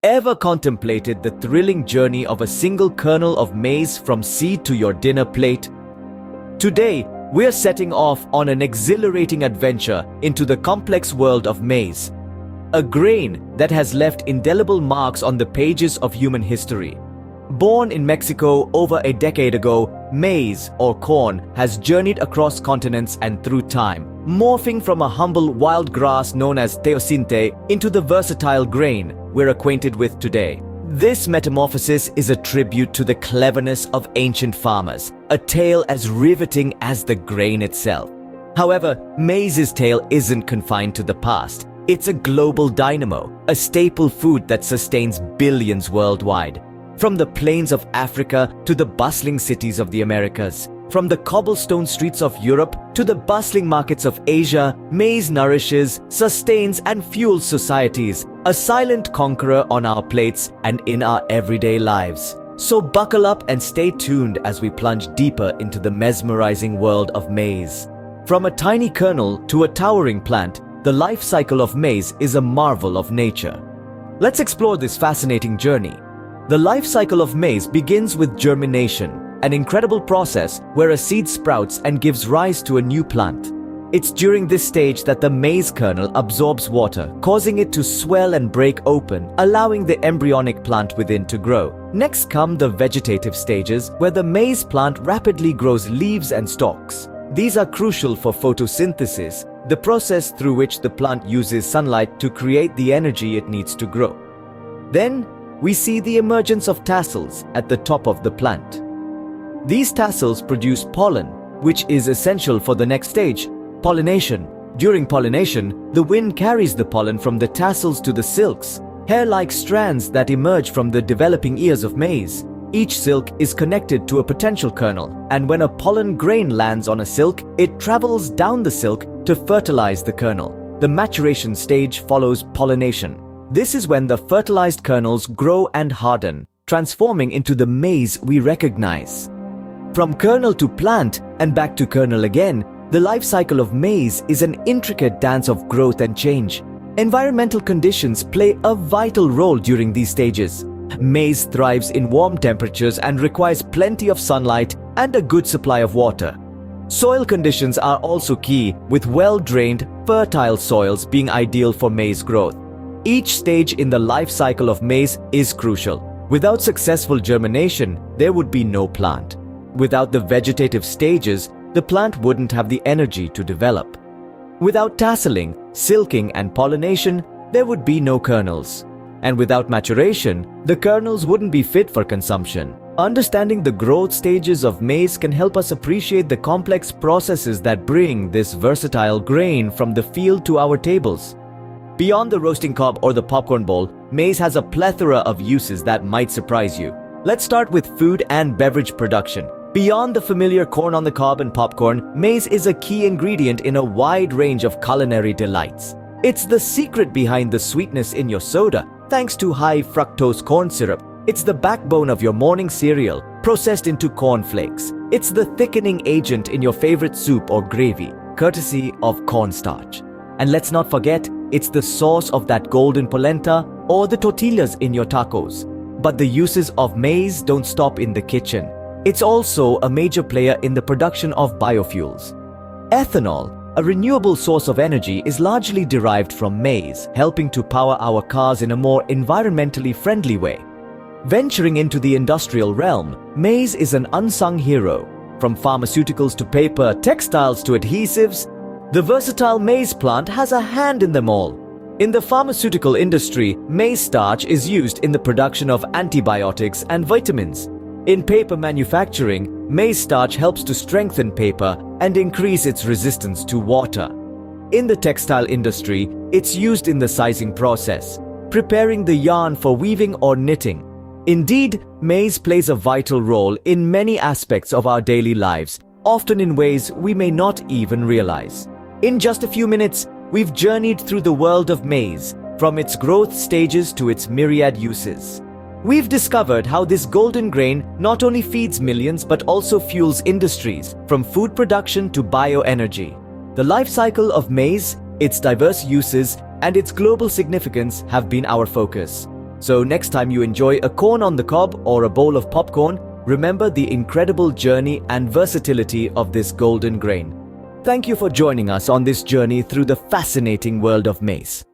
Ever contemplated the thrilling journey of a single kernel of maize from seed to your dinner plate? Today, we're setting off on an exhilarating adventure into the complex world of maize, a grain that has left indelible marks on the pages of human history. Born in Mexico over a decade ago, maize, or corn, has journeyed across continents and through time, morphing from a humble wild grass known as teosinte into the versatile grain we're acquainted with today. This metamorphosis is a tribute to the cleverness of ancient farmers, a tale as riveting as the grain itself. However, maize's tale isn't confined to the past. It's a global dynamo, a staple food that sustains billions worldwide. From the plains of Africa to the bustling cities of the Americas, from the cobblestone streets of Europe to the bustling markets of Asia, maize nourishes, sustains, and fuels societies, a silent conqueror on our plates and in our everyday lives. So buckle up and stay tuned as we plunge deeper into the mesmerizing world of maize. From a tiny kernel to a towering plant, the life cycle of maize is a marvel of nature. Let's explore this fascinating journey. The life cycle of maize begins with germination, an incredible process where a seed sprouts and gives rise to a new plant. It's during this stage that the maize kernel absorbs water, causing it to swell and break open, allowing the embryonic plant within to grow. Next come the vegetative stages, where the maize plant rapidly grows leaves and stalks. These are crucial for photosynthesis, the process through which the plant uses sunlight to create the energy it needs to grow. Then, we see the emergence of tassels at the top of the plant. These tassels produce pollen, which is essential for the next stage, pollination. During pollination, the wind carries the pollen from the tassels to the silks, hair-like strands that emerge from the developing ears of maize. Each silk is connected to a potential kernel, and when a pollen grain lands on a silk, it travels down the silk to fertilize the kernel. The maturation stage follows pollination. This is when the fertilized kernels grow and harden, transforming into the maize we recognize. From kernel to plant and back to kernel again, the life cycle of maize is an intricate dance of growth and change. Environmental conditions play a vital role during these stages. Maize thrives in warm temperatures and requires plenty of sunlight and a good supply of water. Soil conditions are also key, with well-drained, fertile soils being ideal for maize growth. Each stage in the life cycle of maize is crucial. Without successful germination, there would be no plant. Without the vegetative stages, the plant wouldn't have the energy to develop. Without tasseling, silking, and pollination, there would be no kernels. And without maturation, the kernels wouldn't be fit for consumption. Understanding the growth stages of maize can help us appreciate the complex processes that bring this versatile grain from the field to our tables. Beyond the roasting cob or the popcorn bowl, maize has a plethora of uses that might surprise you. Let's start with food and beverage production. Beyond the familiar corn on the cob and popcorn, maize is a key ingredient in a wide range of culinary delights. It's the secret behind the sweetness in your soda, thanks to high fructose corn syrup. It's the backbone of your morning cereal, processed into corn flakes. It's the thickening agent in your favorite soup or gravy, courtesy of cornstarch. And let's not forget, it's the source of that golden polenta or the tortillas in your tacos. But the uses of maize don't stop in the kitchen. It's also a major player in the production of biofuels. Ethanol, a renewable source of energy, is largely derived from maize, helping to power our cars in a more environmentally friendly way. Venturing into the industrial realm, maize is an unsung hero. From pharmaceuticals to paper, textiles to adhesives, the versatile maize plant has a hand in them all. In the pharmaceutical industry, maize starch is used in the production of antibiotics and vitamins. In paper manufacturing, maize starch helps to strengthen paper and increase its resistance to water. In the textile industry, it's used in the sizing process, preparing the yarn for weaving or knitting. Indeed, maize plays a vital role in many aspects of our daily lives, often in ways we may not even realize. In just a few minutes, we've journeyed through the world of maize, from its growth stages to its myriad uses. We've discovered how this golden grain not only feeds millions but also fuels industries, from food production to bioenergy. The life cycle of maize, its diverse uses, and its global significance have been our focus. So next time you enjoy a corn on the cob or a bowl of popcorn, remember the incredible journey and versatility of this golden grain. Thank you for joining us on this journey through the fascinating world of maize.